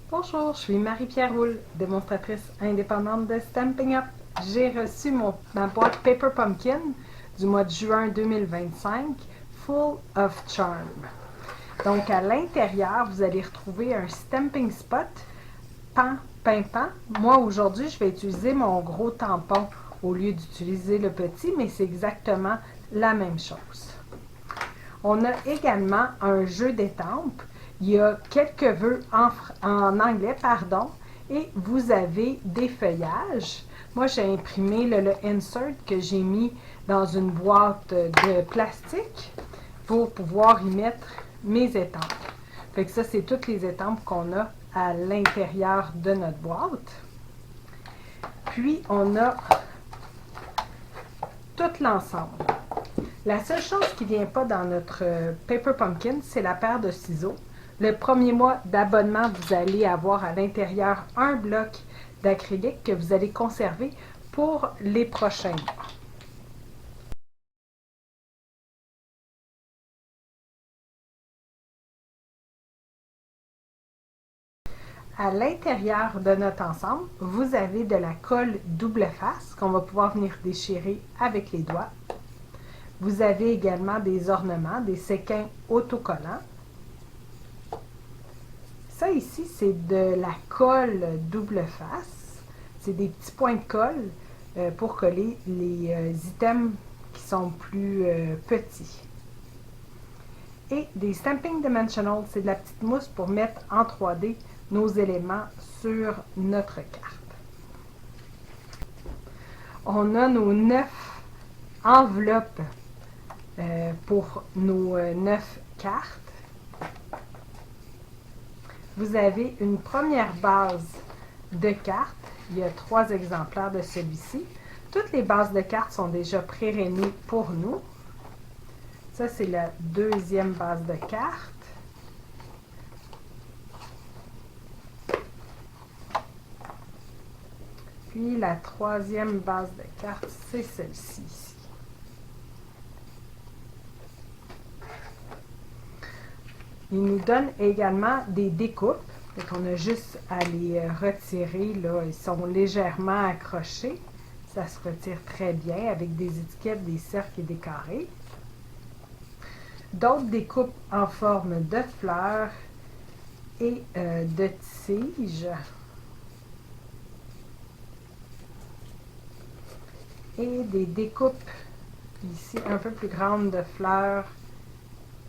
Bonjour, je suis Marie-Pierre Roule, démonstratrice indépendante de Stampin' Up. J'ai reçu ma boîte Paper Pumpkin du mois de juin 2025, Full of Charm. Donc à l'intérieur, vous allez retrouver un stamping spot pimpant. Moi aujourd'hui, je vais utiliser mon gros tampon au lieu d'utiliser le petit, mais c'est exactement la même chose. On a également un jeu d'étampes. Il y a quelques vœux en anglais, pardon, et vous avez des feuillages. Moi, j'ai imprimé le insert que j'ai mis dans une boîte de plastique pour pouvoir y mettre mes étampes. Fait que ça, c'est toutes les étampes qu'on a à l'intérieur de notre boîte. Puis, on a tout l'ensemble. La seule chose qui ne vient pas dans notre Paper Pumpkin, c'est la paire de ciseaux. Le premier mois d'abonnement, vous allez avoir à l'intérieur un bloc d'acrylique que vous allez conserver pour les prochains mois. À l'intérieur de notre ensemble, vous avez de la colle double face qu'on va pouvoir venir déchirer avec les doigts. Vous avez également des ornements, des séquins autocollants. Ça ici, c'est de la colle double face. C'est des petits points de colle pour coller les items qui sont plus petits. Et des Stamping Dimensional, c'est de la petite mousse pour mettre en 3D nos éléments sur notre carte. On a nos 9 enveloppes pour nos 9 cartes. Vous avez une première base de cartes. Il y a 3 exemplaires de celui-ci. Toutes les bases de cartes sont déjà pré-réunies pour nous. Ça, c'est la deuxième base de cartes. Puis la troisième base de cartes, c'est celle-ci ici. Il nous donne également des découpes. On a juste à les retirer. Là, ils sont légèrement accrochés. Ça se retire très bien avec des étiquettes, des cercles et des carrés. D'autres découpes en forme de fleurs et de tiges. Et des découpes ici un peu plus grandes de fleurs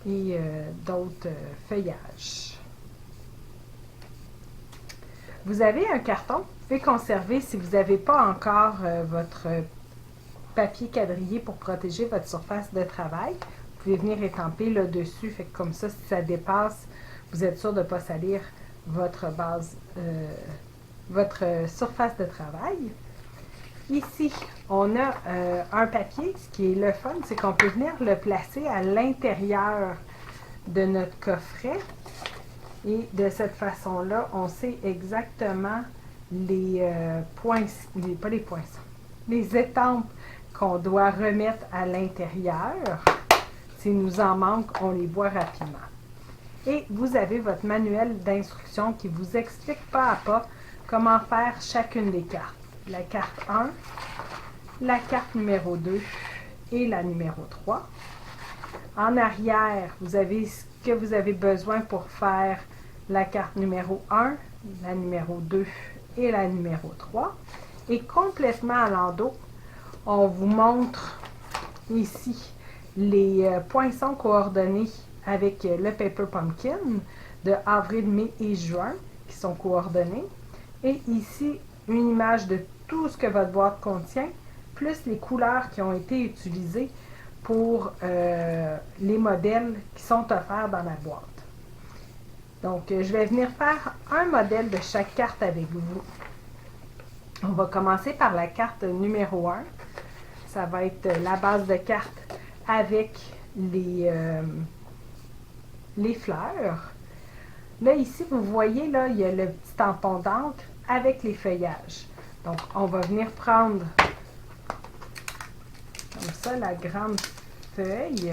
et d'autres feuillages. Vous avez un carton, vous pouvez conserver si vous n'avez pas encore votre papier quadrillé pour protéger votre surface de travail. Vous pouvez venir étamper là dessus, fait que comme ça, si ça dépasse, vous êtes sûr de ne pas salir votre base, votre surface de travail. Ici, on a un papier. Ce qui est le fun, c'est qu'on peut venir le placer à l'intérieur de notre coffret. Et de cette façon-là, on sait exactement les les étampes qu'on doit remettre à l'intérieur. S'il nous en manque, on les voit rapidement. Et vous avez votre manuel d'instruction qui vous explique pas à pas comment faire chacune des cartes. La carte 1, la carte numéro 2 et la numéro 3. En arrière, vous avez ce que vous avez besoin pour faire la carte numéro 1, la numéro 2 et la numéro 3. Et complètement à l'endos, on vous montre ici les poinçons coordonnés avec le Paper Pumpkin de avril, mai et juin qui sont coordonnés. Et ici, une image de tout ce que votre boîte contient, plus les couleurs qui ont été utilisées pour les modèles qui sont offerts dans la boîte. Donc, je vais venir faire un modèle de chaque carte avec vous. On va commencer par la carte numéro 1. Ça va être la base de carte avec les fleurs. Là, ici, vous voyez, là, il y a le petit tampon d'encre avec les feuillages. Donc, on va venir prendre comme ça la grande feuille.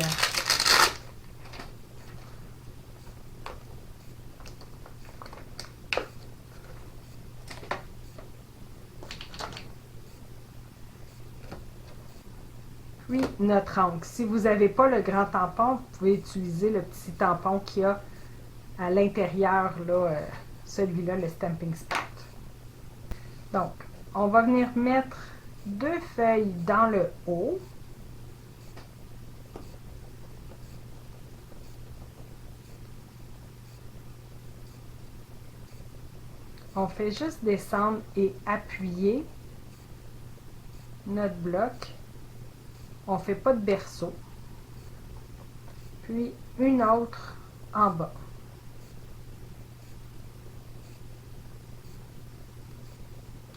Puis notre encre. Si vous n'avez pas le grand tampon, vous pouvez utiliser le petit tampon qu'il y a à l'intérieur, celui-là, le Stamping Spot. Donc, on va venir mettre 2 feuilles dans le haut. On fait juste descendre et appuyer notre bloc. On ne fait pas de berceau. Puis une autre en bas.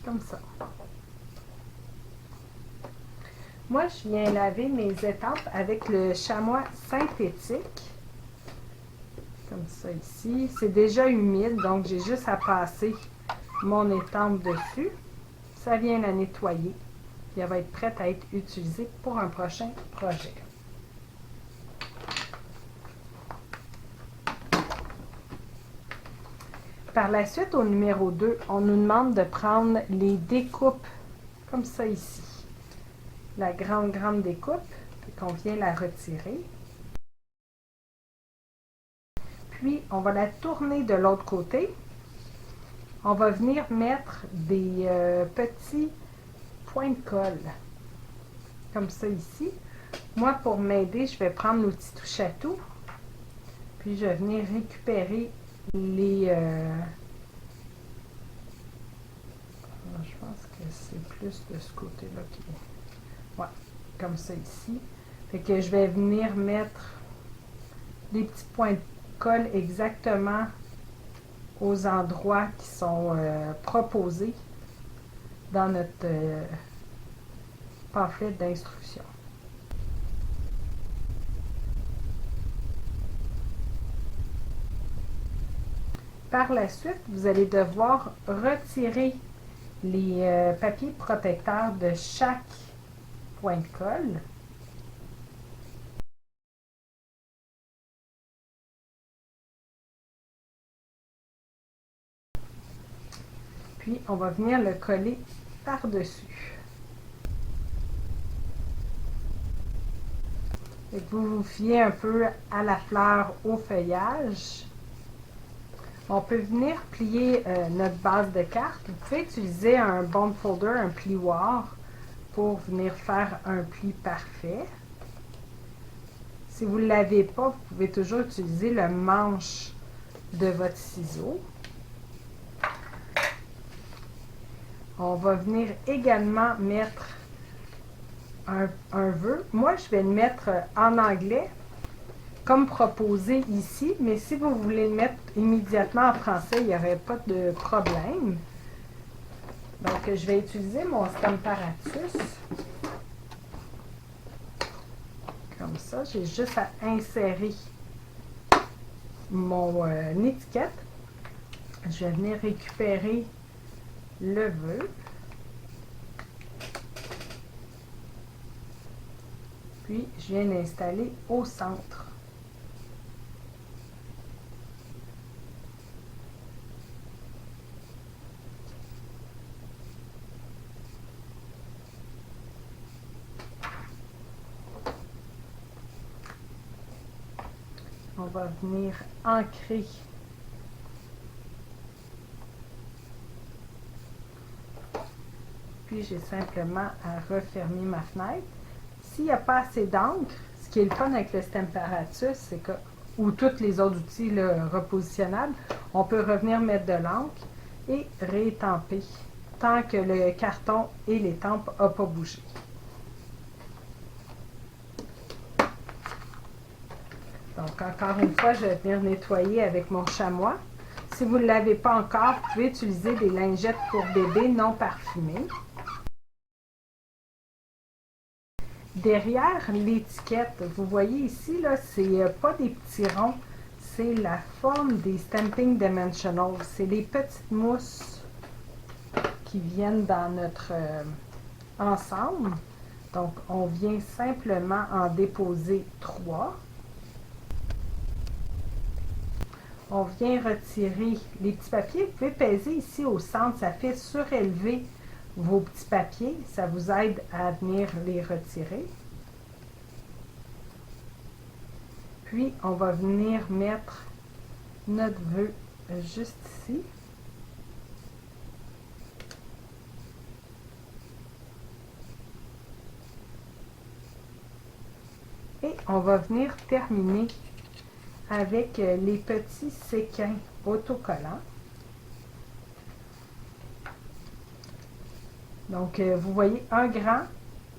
Comme ça. Moi, je viens laver mes étampes avec le chamois synthétique. Comme ça ici. C'est déjà humide, donc j'ai juste à passer mon étampe dessus. Ça vient la nettoyer. Puis elle va être prête à être utilisée pour un prochain projet. Par la suite, au numéro 2, on nous demande de prendre les découpes comme ça ici. La grande découpe, puis qu'on vient la retirer. Puis, on va la tourner de l'autre côté. On va venir mettre des petits points de colle, comme ça ici. Moi, pour m'aider, je vais prendre l'outil touche à tout. Puis, je vais venir récupérer les... je pense que c'est plus de ce côté-là qui est... Ouais, comme ça ici. Fait que je vais venir mettre des petits points de colle exactement aux endroits qui sont proposés dans notre pamphlet d'instruction. Par la suite, vous allez devoir retirer les papiers protecteurs de chaque point de colle. Puis, on va venir le coller par-dessus. Vous vous fiez un peu à la fleur, au feuillage. On peut venir plier notre base de carte. Vous pouvez utiliser un bond folder, un plioir, pour venir faire un pli parfait. Si vous ne l'avez pas, vous pouvez toujours utiliser le manche de votre ciseau. On va venir également mettre un vœu. Moi, je vais le mettre en anglais, comme proposé ici, mais si vous voulez le mettre immédiatement en français, il n'y aurait pas de problème. Donc, je vais utiliser mon Stamparatus. Comme ça, j'ai juste à insérer mon étiquette. Je vais venir récupérer le vœu. Puis, je viens l'installer au centre. On va venir ancrer puis j'ai simplement à refermer ma fenêtre. S'il n'y a pas assez d'encre, ce qui est le fun avec le Stamparatus, c'est que, ou tous les autres outils repositionnables, on peut revenir mettre de l'encre et réétamper tant que le carton et l'étampe n'ont pas bougé. Donc, encore une fois, je vais venir nettoyer avec mon chamois. Si vous ne l'avez pas encore, vous pouvez utiliser des lingettes pour bébé non parfumées. Derrière l'étiquette, vous voyez ici, là, c'est pas des petits ronds, c'est la forme des Stamping Dimensionals. C'est les petites mousses qui viennent dans notre ensemble. Donc, on vient simplement en déposer 3. On vient retirer les petits papiers. Vous pouvez peser ici au centre, ça fait surélever vos petits papiers. Ça vous aide à venir les retirer. Puis, on va venir mettre notre vœu juste ici. Et on va venir terminer avec les petits séquins autocollants. Donc, vous voyez un grand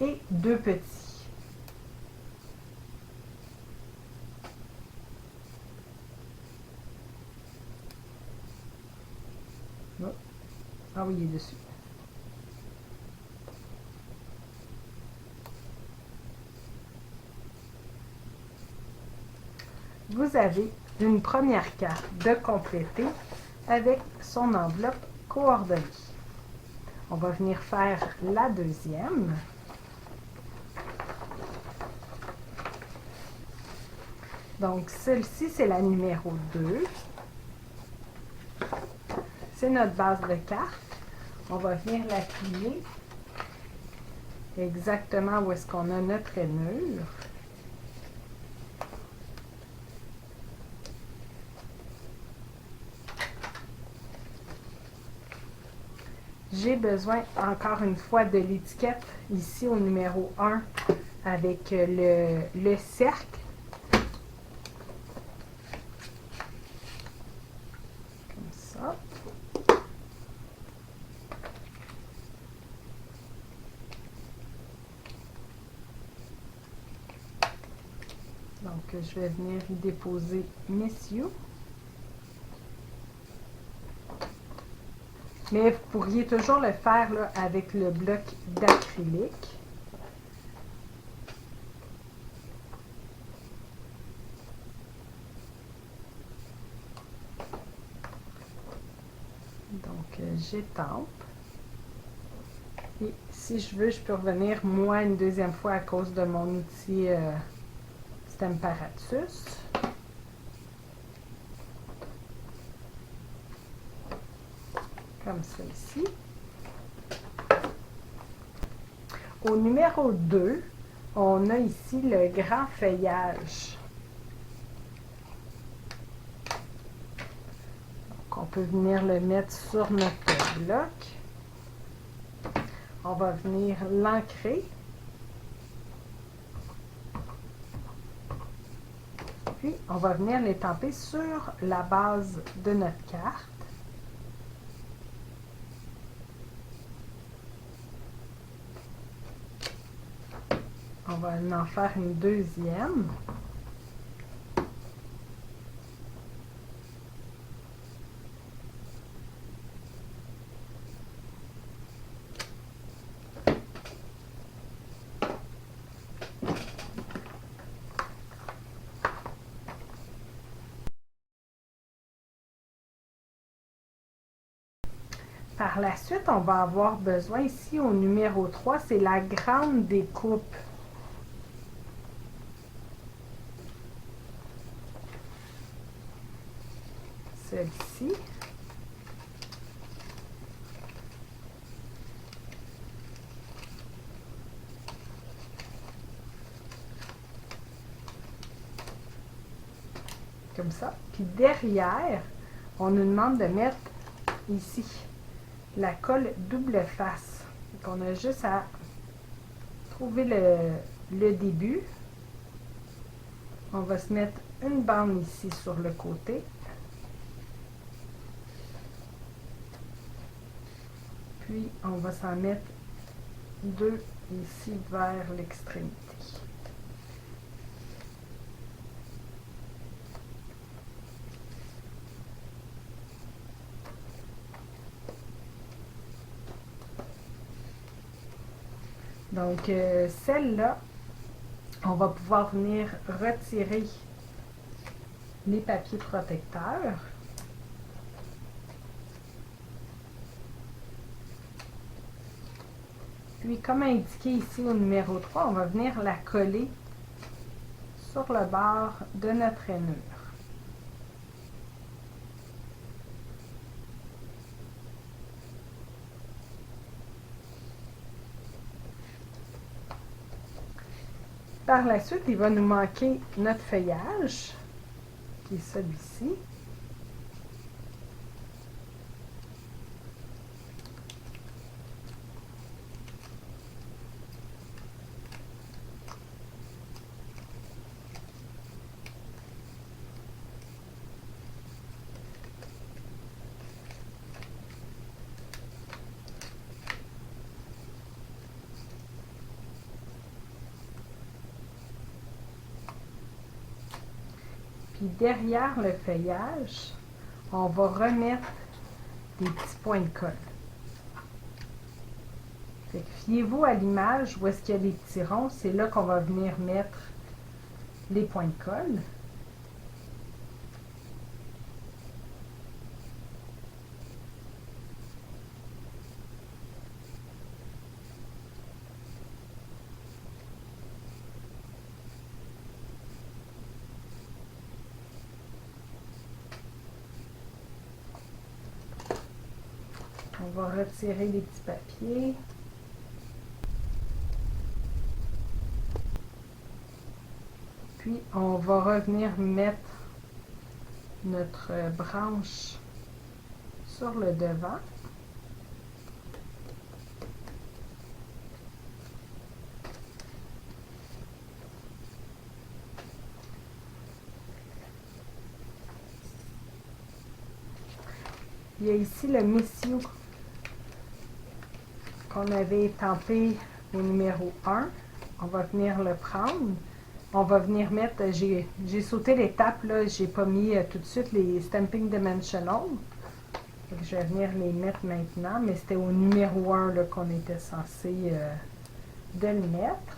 et deux petits. Oh. Ah oui, il est dessus. Vous avez une première carte de compléter avec son enveloppe coordonnée. On va venir faire la deuxième. Donc, celle-ci, c'est la numéro 2. C'est notre base de carte. On va venir la plier exactement où est-ce qu'on a notre rainure. J'ai besoin encore une fois de l'étiquette ici au numéro 1 avec le cercle. Comme ça. Donc, je vais venir y déposer mes sioux. Mais vous pourriez toujours le faire là, avec le bloc d'acrylique. Donc, j'étampe. Et si je veux, je peux revenir moi une deuxième fois à cause de mon outil Stamparatus. Comme ça ici. Au numéro 2, on a ici le grand feuillage. Donc, on peut venir le mettre sur notre bloc. On va venir l'ancrer. Puis, on va venir l'étamper sur la base de notre carte. On va en faire une deuxième. Par la suite, on va avoir besoin ici au numéro 3, c'est la grande découpe. Celle-ci. Comme ça. Puis derrière, on nous demande de mettre ici la colle double face. Donc on a juste à trouver le début. On va se mettre une bande ici sur le côté. Puis on va s'en mettre deux ici vers l'extrémité. Donc, celle-là, on va pouvoir venir retirer les papiers protecteurs. Puis, comme indiqué ici au numéro 3, on va venir la coller sur le bord de notre rainure. Par la suite, il va nous manquer notre feuillage, qui est celui-ci. Puis derrière le feuillage, on va remettre des petits points de colle. Fiez-vous à l'image où est-ce qu'il y a des petits ronds, c'est là qu'on va venir mettre les points de colle. On va retirer les petits papiers. Puis, on va revenir mettre notre branche sur le devant. Il y a ici le messiou qu'on avait étampé au numéro 1. On va venir le prendre. On va venir mettre, j'ai sauté l'étape, là, j'ai pas mis tout de suite les Stamping Dimensional. Je vais venir les mettre maintenant, mais c'était au numéro 1 qu'on était censé de le mettre.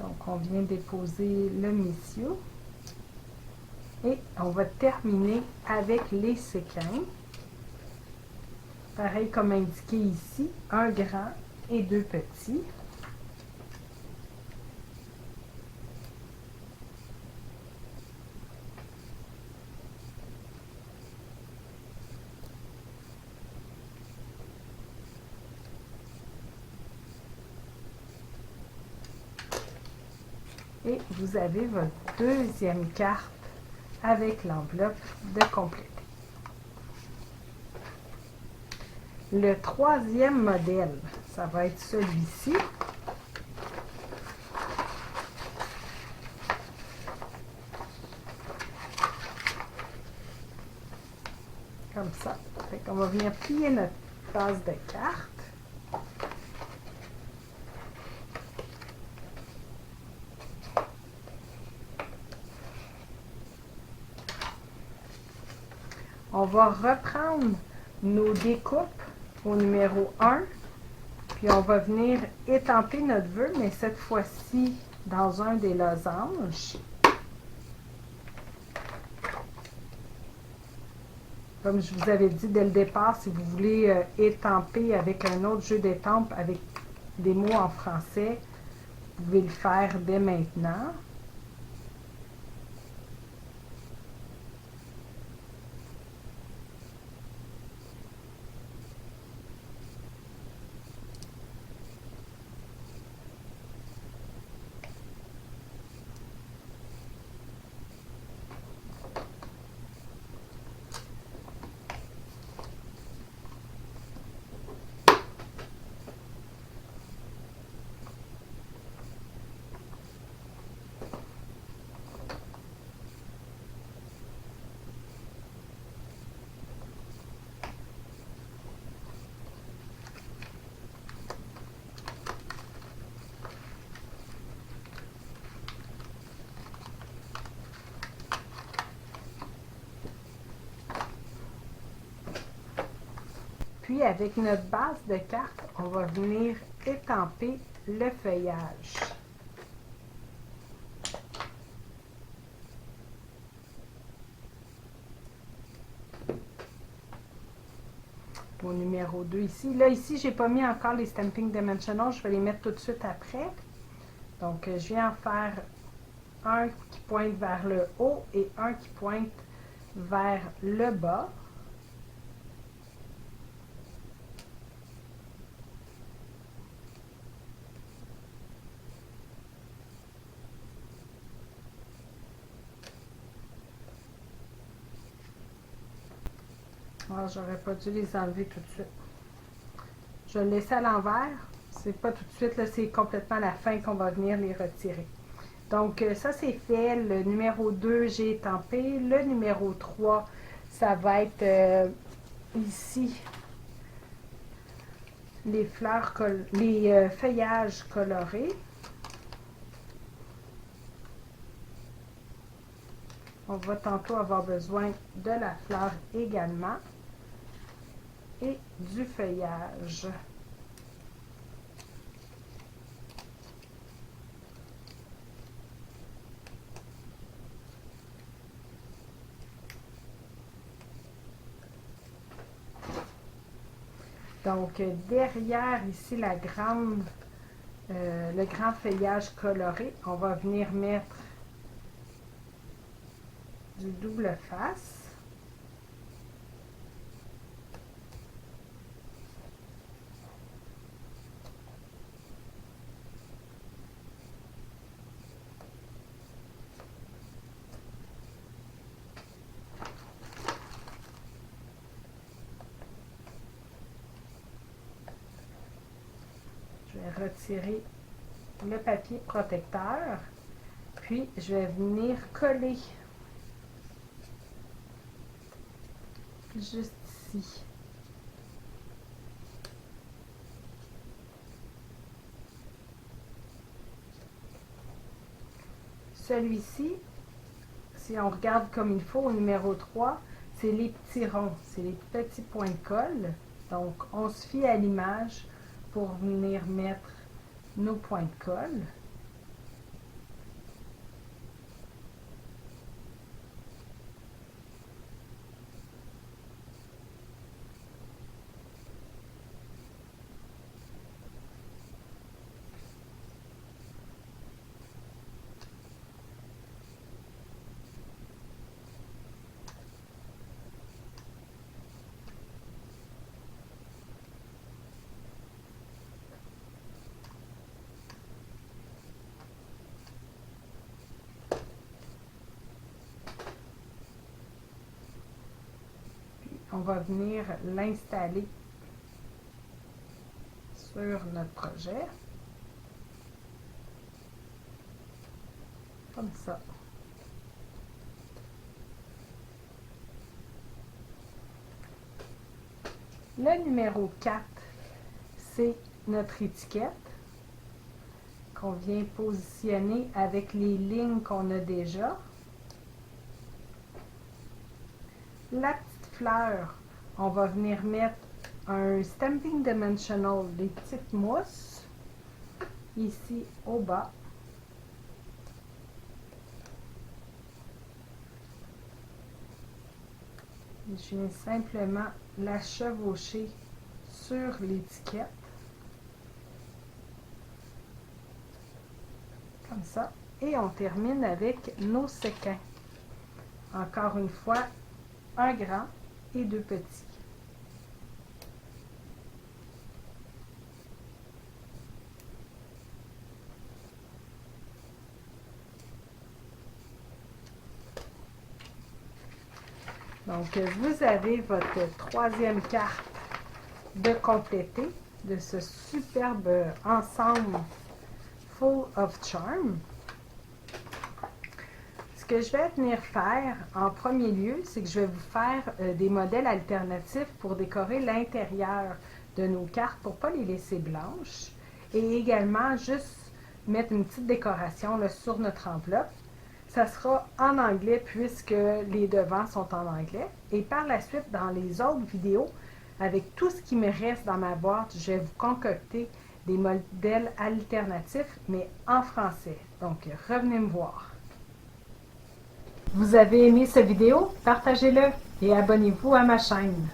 Donc, on vient déposer le messiou. Et on va terminer avec les séquins. Pareil comme indiqué ici, un grand et deux petits. Et vous avez votre deuxième carte avec l'enveloppe de compléter. Le troisième modèle, ça va être celui-ci. Comme ça. Fait qu'on va venir plier notre base de carte. On va reprendre nos découpes au numéro 1, puis on va venir étamper notre vœu, mais cette fois-ci dans un des losanges. Comme je vous avais dit dès le départ, si vous voulez étamper avec un autre jeu d'étampes avec des mots en français, vous pouvez le faire dès maintenant. Puis avec notre base de carte, on va venir étamper le feuillage. au numéro 2 ici. Là, ici, j'ai pas mis encore les Stamping Dimensional. Je vais les mettre tout de suite après. Donc, je viens en faire un qui pointe vers le haut et un qui pointe vers le bas. Alors, j'aurais pas dû les enlever tout de suite. Je vais le laisser à l'envers. C'est pas tout de suite, là, c'est complètement à la fin qu'on va venir les retirer. Donc, ça, c'est fait. Le numéro 2, j'ai étampé. Le numéro 3, ça va être ici, les fleurs, les feuillages colorés. On va tantôt avoir besoin de la fleur également et du feuillage. Donc, derrière ici le grand feuillage coloré, on va venir mettre du double face. Je vais retirer le papier protecteur, puis je vais venir coller juste ici. Celui-ci, si on regarde comme il faut au numéro 3, c'est les petits ronds, c'est les petits points de colle. Donc, on se fie à l'image pour venir mettre nos points de colle. On va venir l'installer sur notre projet. Comme ça. Le numéro 4, c'est notre étiquette qu'on vient positionner avec les lignes qu'on a déjà. La petite fleur, on va venir mettre un Stamping Dimensional, des petites mousses, ici au bas. Je viens simplement la chevaucher sur l'étiquette. Comme ça. Et on termine avec nos séquins. Encore une fois, un grand et deux petits. Donc, vous avez votre troisième carte de compléter de ce superbe ensemble Full of Charm. Ce que je vais venir faire en premier lieu, c'est que je vais vous faire des modèles alternatifs pour décorer l'intérieur de nos cartes pour ne pas les laisser blanches. Et également, juste mettre une petite décoration là, sur notre enveloppe. Ça sera en anglais puisque les devants sont en anglais. Et par la suite, dans les autres vidéos, avec tout ce qui me reste dans ma boîte, je vais vous concocter des modèles alternatifs, mais en français. Donc, revenez me voir. Vous avez aimé cette vidéo? Partagez-le et abonnez-vous à ma chaîne.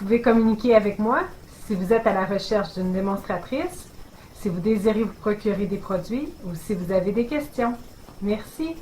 pouvez communiquer avec moi si vous êtes à la recherche d'une démonstratrice, si vous désirez vous procurer des produits ou si vous avez des questions. Merci.